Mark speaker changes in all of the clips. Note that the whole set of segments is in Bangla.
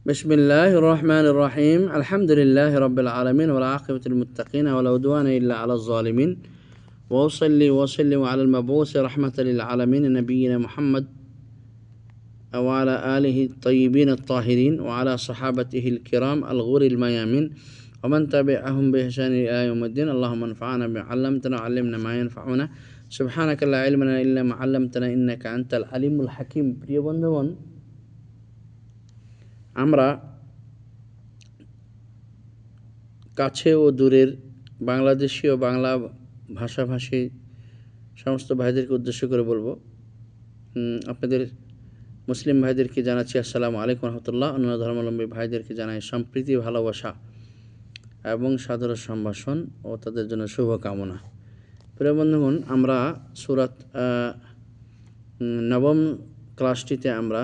Speaker 1: বিসমিল্লাহির রহমানির রহিম আলহামদুলিল্লাহি রাব্বিল আলামিন ওয়াল আকিবাতুল মুত্তাকিন ওয়ালা উদওয়ানা ইল্লা আলাজ জালিমিন ওয়া উসাল্লি ওয়া সাল্লিমু আলাল মাবউস রাহমাতাল লিল আলামিন নবিয়িনা মুহাম্মদ ওয়া আলা আলিহি আত-তাইয়িবিন আত-তাহিরিন ওয়া আলা সাহাবাতিহিল কিরাম আল-গুরিল মায়ামিন ওয়া মান তাবি'আহুম বিইহসান ইলা ইয়াউমিদ্দিন আল্লাহুম্মা আনফa'না বিমা 'allamtana ওয়া 'allimna মা ইয়ানফা'ুনা সুবহানাকা লা ইলমা লানা ইল্লা মা 'allamtana ইন্নাকা আনতাল আলিমুল হাকিম। প্রিয় বন্ধুগণ, আমরা কাছে ও দূরের বাংলাদেশি ও বাংলা ভাষাভাষী সমস্ত ভাইদেরকে উদ্দেশ্য করে বলবো, আপনাদের মুসলিম ভাইদেরকে জানাচ্ছি আসসালামু আলাইকুম রহমতুল্লাহ। অন্য ধর্মাবলম্বী ভাইদেরকে জানাই সম্প্রীতি, ভালোবাসা এবং সাদর সম্ভাষণ ও তাদের জন্য শুভকামনা। প্রিয় বন্ধুগণ, আমরা সূরা নবম ক্লাসটিতে আমরা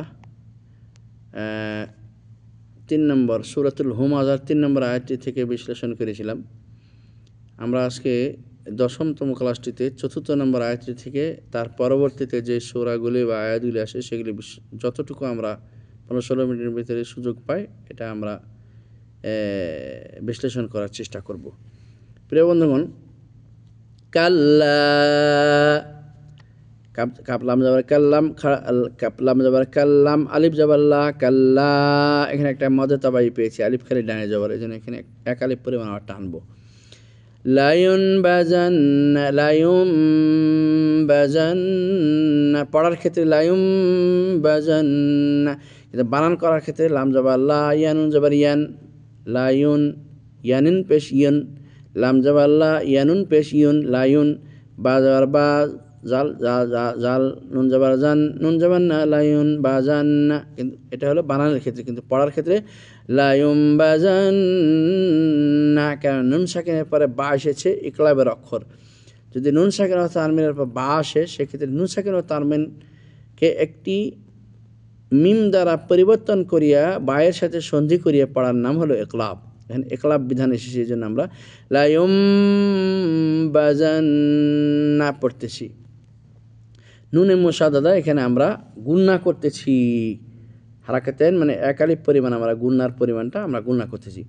Speaker 1: 3 নম্বর সূরাতুল হুমাযার 3 নম্বর আয়াতটি থেকে বিশ্লেষণ করেছিলাম। আমরা আজকে 10তম ক্লাসটিতে 4 নম্বর আয়াতটি থেকে তার পরবর্তীতে যে সূরাগুলি বা আয়াতগুলি আসে সেগুলি যতটুকু আমরা 15-16 মিনিটের ভিতরে সুযোগ পাই এটা আমরা বিশ্লেষণ করার চেষ্টা করব। প্রিয় বন্ধুগণ, কাল্লা, কাপ লাম যাবার কাল্লাম, কাপ লাম যাবার কাল্লাম, আলিফ যাবার লা, কাল্লা। এখানে একটা মদে তাবাই পেয়েছি, আলিফ খালি ডানে যাবার, এই জন্য এখানে এক আলিফ পরিমাণ আমরা টানবো। লায়ুন বাজান্না, লায়ুম বাজান্না পড়ার ক্ষেত্রে লায়ুম বাজান্না, কিন্তু বানান করার ক্ষেত্রে লাম যাবার লা, ইয়ানুন যাবার ইয়ান, লায়ুন, ইয়ানুন পেশ ইয়ুন, লাম যাবার লা, ইয়ানুন পেশ ইয়ুন, লায়ুন, বা যাবার বা, জাল জাল, নুন যাবার জান, নুন যাবার না, লায়ুন বাজান্না। কিন্তু এটা হলো বানানের ক্ষেত্রে, কিন্তু পড়ার ক্ষেত্রে লায়ুম বাজান্না, কারণ নুন সাকিনের পরে বা এসেছে ইকলাবের অক্ষর। যদি নুন সাকিন ও তানমিনের পর বা আসে, সেক্ষেত্রে নুন সাকিন ও তানমিনকে একটি মিম দ্বারা পরিবর্তন করিয়া বায়ের সাথে সন্ধি করিয়া পড়ার নাম হলো ইকলাব। এখানে ইকলাব বিধান এসেছে, এই জন্য আমরা লায়ুম বাজান্না পড়তেছি। নুনে মুসাদ্দাদা এখানে আমরা গুণনা করতেছি, হারাকাতেন মানে এক আলিফ পরিমাণ আমরা গুণনার পরিমাণটা আমরা গুণনা করতেছি।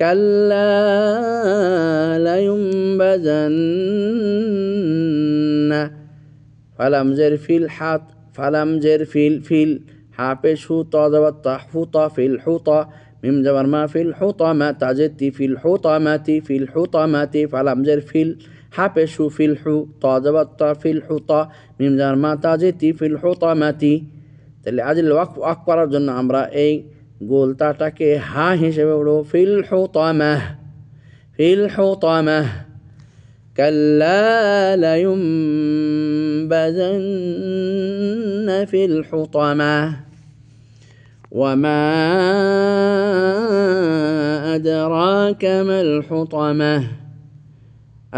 Speaker 1: কাল্লা লায়ুম বাজান্না, ফালাম জের ফিল হাত, ফালাম জের ফিল, ফিল হাপেশ হু ত যাবার তা, হু ত ফিল হু ত, মিম যাবার মা, ফিল হু ত মা, তাজেতি ফিল হু ত মাতি, ফিল হু ত মাতি, ফালাম জের ফিল হাপেশ হু ফিল হু, ত যাবার তা, ফিল হু ত, মিম যাবার মা, তাজেতি ফিল হু ত মাতি। তাহলে আজিল ওয়াক করার জন্য আমরা এই গোলতাটাকে হা হিসেবে পড়ব, ফিল হু ত মা, ফিল হু ত মা। কাল্লা লায়ুম বাজান্না ফিল হুতামা, ওয়ামা আদরাকা মাল হুতামা।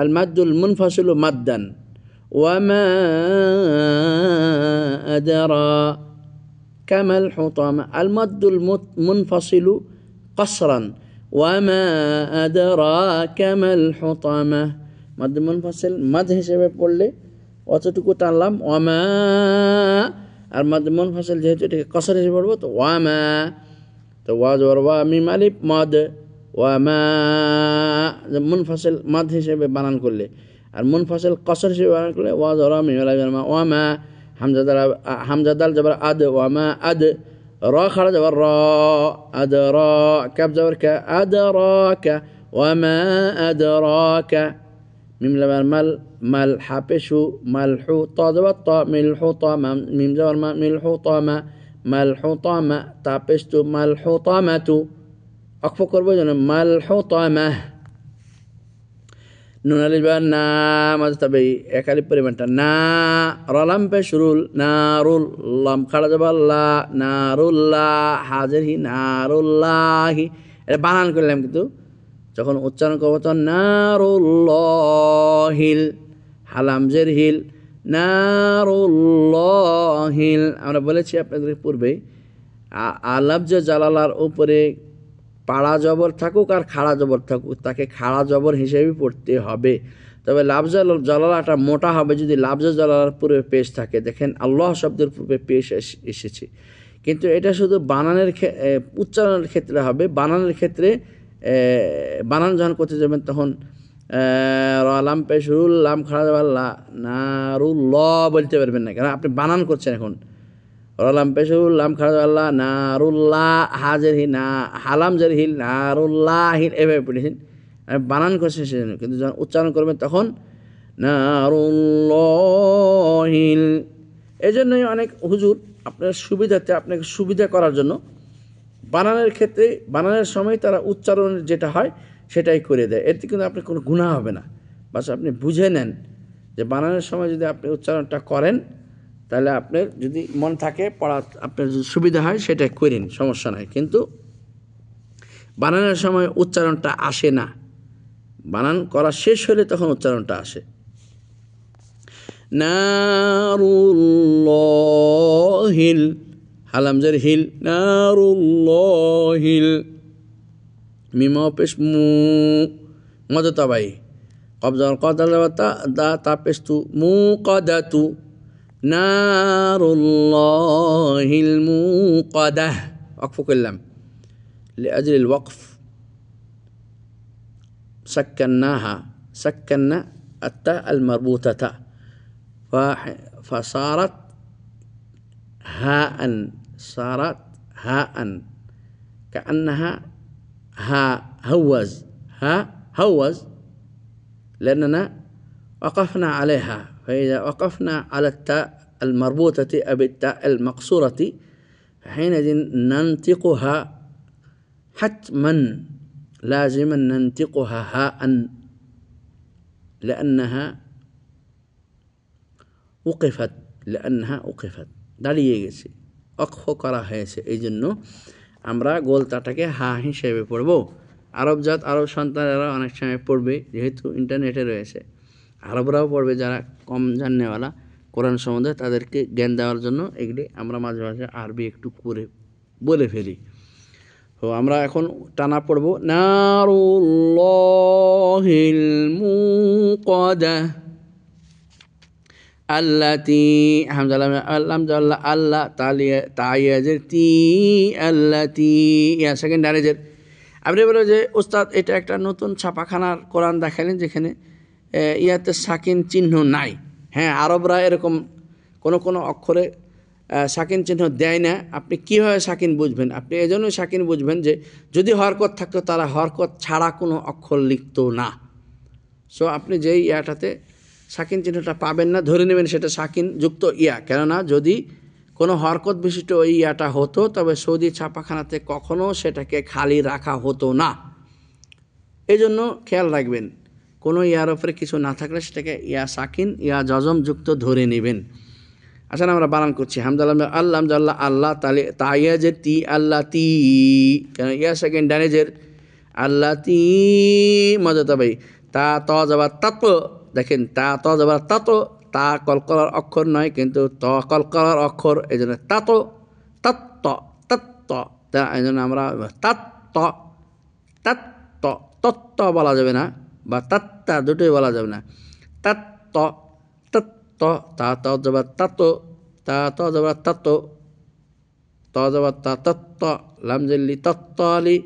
Speaker 1: আল মাদ্দুল মুনফাসিলু মাদ্দান, ওয়ামা আদরাকা মাল হুতামা। আল মাদ্দুল মুনফাসিলু কসরান, ওয়ামা আদরাকা মাল হুতামা। মাদ মুনফাসিল মাদ হিসেবে পড়লে অতটুকু টানলাম ওয়ামা, আর মাদ মুনফাসিল যেহেতু এটাকে কসর হিসেবে পড়বো তো ওয়ামা, তো ওয়া জবর ওয়া মিম আলিফ মাদ, ওয়ামা মুনফাসিল মাদ হিসেবে বানান করলে, আর মুনফাসিল কসর হিসেবে বানান করলে ওয়া জবর মিম আলিফ মা, ওয়ামা হামজা দাল জবর আদ, ওয়ামা আদ, র খাড়া জবর র, আদ র, কাব জবর কা, আদ র কা, ওয়ামা আদ র কা, মিম লাবার মাল, মাল হাপেশু মাল হু, ত যাবার ত, মিল হু ত মা, মিম যাবার মা, মিল হু ত মা, মাল হু ত মা, তাপেশতু মাল হু ত মা তু, অক্ষ করবো যেন মাল হু ত মা। নুন আলিফ না মাঝে তবে এক আলিফ পরিমাণটা না, রলাম পেশ রুল, নারুল, লাম খাড়া যাবার লা, নারুল্লাহ, হাজের হি, নারুল্লাহি। এটা বানান করলাম, কিন্তু যখন উচ্চারণ করবো তখন নারুল্লাহিল, হালাম জের হিল, নারুল্লাহিল। আমরা বলেছি আপনাদের পূর্বে, আলাফ যে জালালার উপরে পাড়া জবর থাকুক আর খাড়া জবর থাকুক, তাকে খাড়া জবর হিসেবে পড়তে হবে। তবে লাফজা জালালাটা মোটা হবে যদি লাফজা জালালার পূর্বে পেশ থাকে। দেখেন আল্লাহ শব্দের পূর্বে পেশ এসেছে, কিন্তু এটা শুধু বানানের উচ্চারণের ক্ষেত্রে হবে। বানানের ক্ষেত্রে বানান যখন করতে যাবেন তখন লাম পেশুরুল লাম খাড়া যাবার লা নারুল্লাহ বলতে পারবেন না, কারণ আপনি বানান করছেন এখন। লাম পেশুরুল লাম খাড়া যাবার লা নারুল্লাহ, হাজের হি না, হালাম জের হিল নারুল্লাহ হিল, এভাবে পড়েছেন বানান করছেন সেজন্য। কিন্তু যখন উচ্চারণ করবেন তখন নারুল্লাহিল। এই জন্যই অনেক হুজুর আপনার সুবিধাতে, আপনাকে সুবিধা করার জন্য বানানের ক্ষেত্রে বানানের সময় তারা উচ্চারণের যেটা হয় সেটাই করে দেয়। এতে কিন্তু আপনার কোনো গুনাহ হবে না। বাস আপনি বুঝে নেন যে বানানের সময় যদি আপনি উচ্চারণটা করেন তাহলে আপনার যদি মন থাকে পড়া আপনার যদি সুবিধা হয় সেটাই করেন, সমস্যা নাই। কিন্তু বানানের সময় উচ্চারণটা আসে না, বানান করা শেষ হলে তখন উচ্চারণটা আসে। নারুল্লাহিল, হালামজের হিল, নারুল্লাহিল, মিমা পেশ মু, মদতাবাই, কবজাল কদাল দা তা পেশ তু, মু কদাতু, নারুল্লাহিল মুকাদাহ, ওয়াকফ করলাম লিআজলিল ওয়াকফ। سكناها، سكنا التاء المربوطة فصارت هاء، صارت هاء كأنها ها هوز، ها هوز، لأننا وقفنا عليها. فإذا وقفنا على التاء المربوطة أو التاء المقصورة فحينئذ ننطقها حتما، لازما ننطقها هاء لأنها وقفت، لأنها وقفت দাঁড়িয়ে গেছে, অক্ষ করা হয়েছে। এই জন্য আমরা গোলতাটাকে হা হিসেবে পড়ব। আরব জাত, আরব সন্তানেরা অনেক সময় পড়বে, যেহেতু ইন্টারনেটে রয়েছে, আরবরাও পড়বে যারা কম জাননেওয়ালা কোরআন সম্বন্ধে, তাদেরকে জ্ঞান দেওয়ার জন্য এগুলি আমরা মাঝে মাঝে আরবি একটু করে বলে ফেলি। তো আমরা এখন টানা পড়ব নারুল্লাহিল মুকাদাহ আল্লাতি, হামজা লাম জাল্লা আল্লাহ তাইয়াজের তি, আল্লাতি ইয়া সেকেন্ড ডারেজের। আপনি বলে যে উস্তাদ এটা একটা নতুন ছাপাখানার কোরআন দেখালেন যেখানে ইয়াতে সাকিন চিহ্ন নাই। হ্যাঁ, আরবরা এরকম কোনো কোনো অক্ষরে সাকিন চিহ্ন দেয় না। আপনি কীভাবে সাকিন বুঝবেন? আপনি এজন্যই সাকিন বুঝবেন যে যদি হরকত থাকতো তারা হরকত ছাড়া কোনো অক্ষর লিখত না। সো আপনি যেই ইয়াটাতে সাকিন চিহ্নটা পাবেন না, ধরে নেবেন সেটা সাকিন যুক্ত ইয়া। কেননা যদি কোনো হরকত বিশিষ্ট ওই ইয়াটা হতো তবে সৌদি ছাপাখানাতে কখনও সেটাকে খালি রাখা হতো না। এই জন্য খেয়াল রাখবেন, কোনো ইয়ার ওপরে কিছু না থাকলে সেটাকে ইয়া সাকিন ইয়া জজম যুক্ত ধরে নেবেন। আসলে আমরা বানান করছি হামদাল্লাহ আল্লাহ জাল্লাহ আল্লাহ তালে তাইয়াজের তি, আল্লাহ তি, কেন ইয়া সেকেন্ড ডানেজের আল্লাহ তি মজাতা ভাই, তা ত যাবার তাত, দেখেন তা ত যাবার তাত, তা কলকলার অক্ষর নয় কিন্তু ত কলকলার অক্ষর, এই জন্য তাত তত্ত তত্ত, এই জন্য আমরা তাত্ত তাত্ত, তত্ত বলা যাবে না, বা তাত্তা দুটোই বলা যাবে না, তাত্ত তত্ত, তা ত যাবার তাত, তা ত যাবার তাত, ত যাবার তা তত্ত, লামজেল্লি তত্তালি,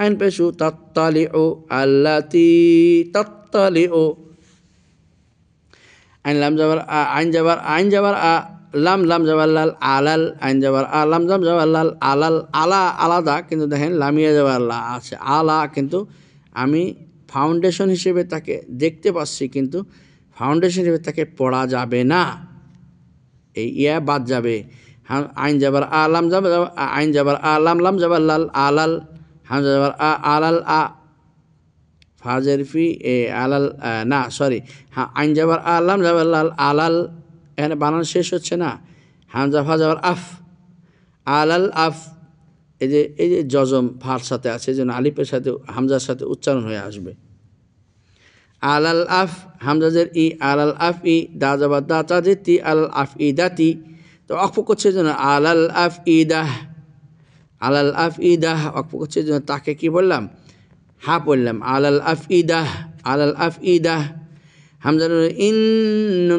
Speaker 1: আইন পেশু তত্তালি ও আল্লাতি তত্তালি ও, আইন লাম যাবার আইন যাবার আইন যাবার লাম লাম যাবার লাল আলাল, আইন যাবার লাম লাম যাবার লাল আলাল, আলা আলাদা কিন্তু দেখেন লামিয়া যাবার লা আছে, আলা কিন্তু আমি ফাউন্ডেশন হিসেবে তাকে দেখতে পাচ্ছি কিন্তু ফাউন্ডেশন হিসেবে তাকে পড়া যাবে না, এই ইয়া বাদ যাবে। আইন যাবার লাম যাবার আইন যাবার লাম লাম যাবার লাল আলাল, হামজা যাবার আলাল আ, ফাজের ফি এ আলাল না সরি, হ্যাঁ আইন যাবার আলাম যাবার লাল আলাল, এখানে বানান শেষ হচ্ছে না, হামজা ফা যাবার আফ আলাল আফ, এই যে জজম ফার সাথে আছে, এই জন্য আলিফের সাথে হামজার সাথে উচ্চারণ হয়ে আসবে। আলাল আফ হামজাজের ই, আলাল আফ ই, দা যাবার দা তাজের তি, আলাল আফ ই দাতি, তো অক্ষ করছে জন্য আলাল আফ ই দাহ, আলাল আফ ই দাহ অক্ষ করছে জন্য তাকে কি বললাম, হা পড়লাম, আলাল আফ ই দাহ, আলাল আফ ই দাহ, হামজার ইন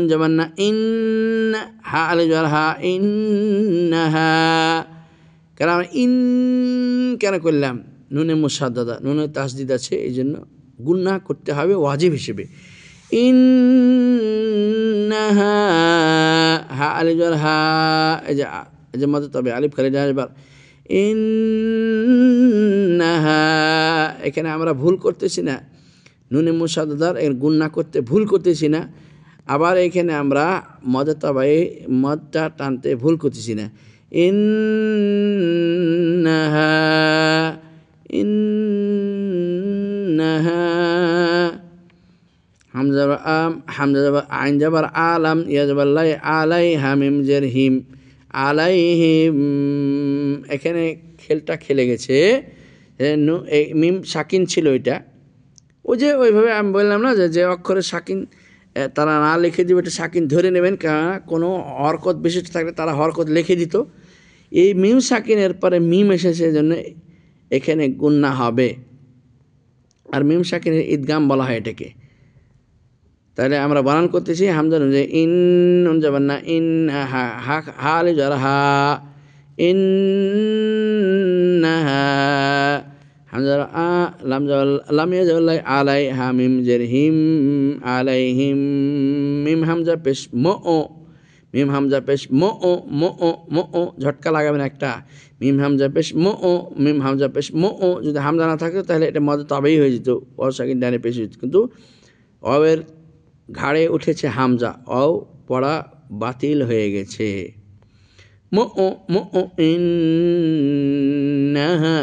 Speaker 1: যেমন না ইন, হা আলি জল হা ইন্নাহা, কেন আমরা ইন কেন করলাম? নুনে মুসাদ্দাদা, নুনে তাসদিদ আছে, এই জন্য গুন্না করতে হবে ওয়াজিব হিসেবে। ইন্নাহা, হা আলিফ জবর হা, এই যে মত তবে আলিফ খালি এবার ইন্নাহা, এখানে আমরা ভুল করতেছি না, নুনে মুসাদ্দাদার এর গুন্না করতে ভুল করতেছি না। আবার এখানে আমরা মদে তবাই মদটা টানতে ভুল করতেছি না। ইন্নাহা, ইন্নাহা, হামজা আম, হামজা যাবার আইন যাবার আলাম, ইয়া যাবার লাই, আলাই হামিম জের হিম, আলাইহিম, এখানে খেলটা খেলে গেছে। মিম সাকিন ছিল এটা, ওই যে ওইভাবে আমি বললাম না যে অক্ষরে সাকিন তারা না লিখে দিবে, এটা সাকিন ধরে নেবেন, কেননা কোনো হরকত বিশিষ্ট থাকলে তারা হরকত লিখে দিত। এই মিম সাকিনের পরে মিম এসেছে, জন্য এখানে গুন্না হবে। আর মিম সাকিনের ঈদগাম বলা হয় এটাকে। তাহলে আমরা বানান করতেছি হামজা যে ইন, নুন যাবেন না, ইন হা, হা আলিফ জবর হা, ইন্নাহা, হামজা আ, লাম যাবার লাম, ইয়া যাবার লাই, আলাই হামিম জের হিম, আলাইহিম, মিম হামজা পেশ মো ও, মিম হামজা পেশ মো ও, মো ও, মো ও, ঝটকা লাগাবেন একটা, মিম হামজা পেশ মো ও, মিম হামজা পেশ মো ও। যদি হামজা না থাকতো তাহলে এটা মধ্যে তবেই হয়ে যেত, অ সাকিন ডানে পেশ হয়ে যেত, কিন্তু অবের ঘাড়ে উঠেছে হামজা, অ পড়া বাতিল হয়ে গেছে। মো ও, মো ও, ইন্নাহা,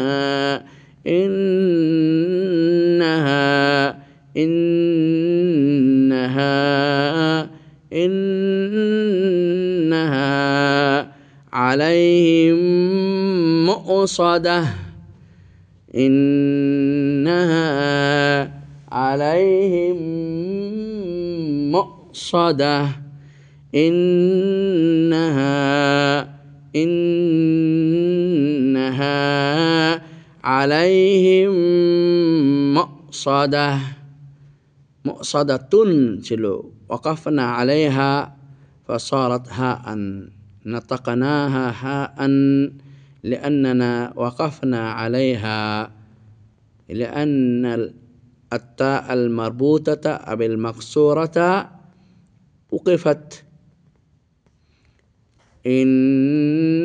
Speaker 1: ইন্নাহা, ইন্নাহা, ইন্নাহা আলাইহিম মুসাদাহ, ইন্নাহা আলাইহিম মুসাদাহ, ইন্নাহা, ইন্নাহা আলাইহিম মুসাদাহ, মুসাদাতুন ছিল, ওয়াকাফনা আলাইহা ফাসারাত হাআন, নাতাকনাহা হাআন লিআন্নানা ওয়াকাফনা আলাইহা, লিআন্না التاء المربوطة أو المكسورة وقفت.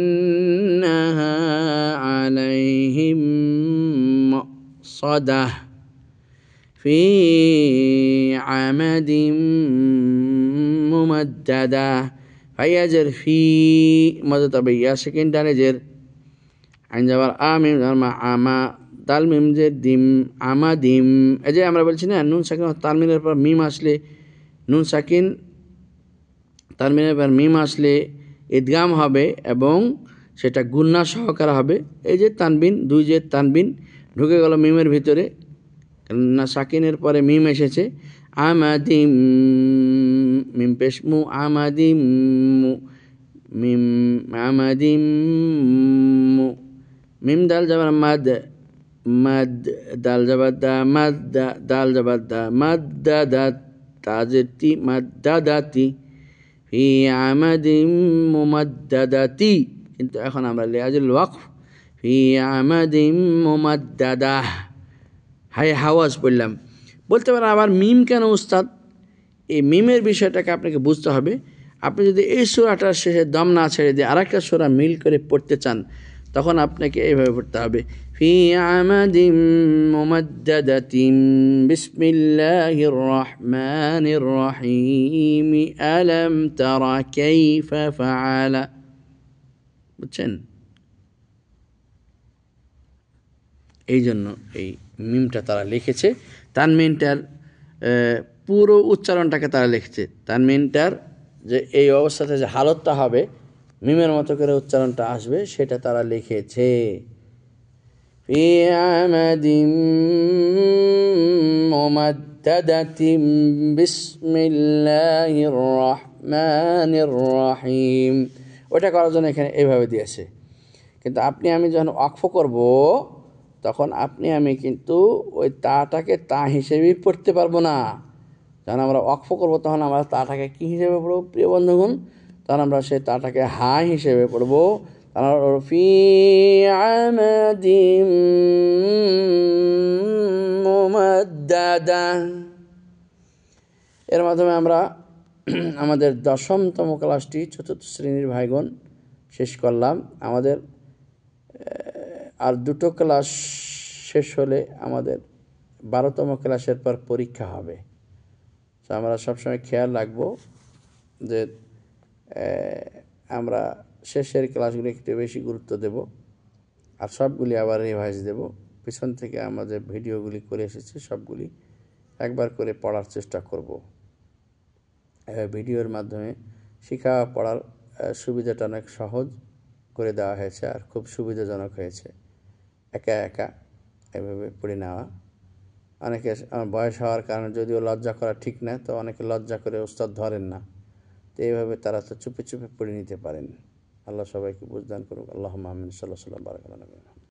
Speaker 1: إنها عليهم مؤصدة في عمد ممددة. فيجر في ماذا طبيعي سكين دانجر عند جبر آمين مع عما তাল মিম যে ডিম, আমাদিম, এই যে আমরা বলছি না নুন সাকিন তালমিনের পর মিম আসলে, নুন সাকিন তালমিনের পর মিম আসলে ঈদগাম হবে এবং সেটা গুন্না সহকারে হবে। এই যে তানবিন, দুই যে তানবিন ঢুকে গেল মিমের ভিতরে, না সাকিনের পরে মিম এসেছে। আমাদিম, মিম পেশ মু, আমাদিম মু, মিম আমাদিম মু, মিম দাল যাবার মাদ, মাদ দাল জাবাদা, মাদ দাল জাবাদা, মাদ্দাদাত তাজেতি, মাদ্দাদাতি, ফি আমাদিম মুমাদ্দাদাতি। কিন্তু এখন আমরা লিয়াজুল ওয়াকফ, ফি আমাদিম মুমাদ্দাদাহ, হাই হাওয়াজ বললাম। বলতে পারেন আবার মিম কেন উস্তাদ? এই মিমের বিষয়টাকে আপনাকে বুঝতে হবে। আপনি যদি এই সূরাটার শেষে দম না ছেড়ে দিয়ে আরেকটা সূরা মিল করে পড়তে চান, তখন আপনাকে এইভাবে পড়তে হবে, ফি আমাদিম মুমাদ্দাদাতিন, বিসমিল্লাহির রহমানির রহিম, আলাম তারা কাইফা ফাআলা। বুঝছেন? এই জন্য এই মিমটা তারা লিখেছে, তানমিনটার পুরো উচ্চারণটাকে তারা লিখেছে। তানমিনটার যে এই অবস্থাতে যে হালতটা হবে, মিমের মতো করে উচ্চারণটা আসবে, সেটা তারা লিখেছে। ফি আমাদিম মুমাদ্দাদাতিন, বিসমিল্লাহির রহমানির রহিম। ওটা করার জন্য এখানে এইভাবে দিয়েছে। কিন্তু আপনি আমি যখন ওয়াকফ করব, তখন আপনি আমি কিন্তু ওই তাটাকে তা হিসেবেই পড়তে পারবো না। যখন আমরা ওয়াকফ করবো তখন আমরা তাটাকে কী হিসেবে পড়বো প্রিয় বন্ধুগণ? তখন আমরা সেই তাটাকে হা হিসেবে পড়বো। ফি আমাদিম মুমাদ্দাদা। এর মাধ্যমে আমরা আমাদের 10তম ক্লাসটি চতুর্থ শ্রেণীর ভাইগণ শেষ করলাম। আমাদের আর 2টো ক্লাস শেষ হলে আমাদের 12তম ক্লাসের পর পরীক্ষা হবে। তো আমরা সবসময় খেয়াল রাখবো যে আমরা শেষের ক্লাসগুলি একটু বেশি গুরুত্ব দেব, আর সবগুলি আবার রিভাইজ দেব। পিছন থেকে আমাদের ভিডিওগুলি করে এসেছি, সবগুলি একবার করে পড়ার চেষ্টা করব। ভিডিওর মাধ্যমে শেখা পড়ার সুবিধাটা অনেক সহজ করে দেওয়া হয়েছে, আর খুব সুবিধাজনক হয়েছে একা একা এভাবে পড়ে নেওয়া। অনেকে বয়স হওয়ার কারণে, যদিও লজ্জা করা ঠিক না, তো অনেকে লজ্জা করে ওস্তাদ ধরেন না, তো এইভাবে তারা তো চুপে চুপে পড়ে নিতে পারেন। আল্লাহ সবাইকে বুঝদান করুক। আল্লাহুম্মা আমিন। সাল্লাল্লাহু আলাইহি ওয়া সাল্লাম।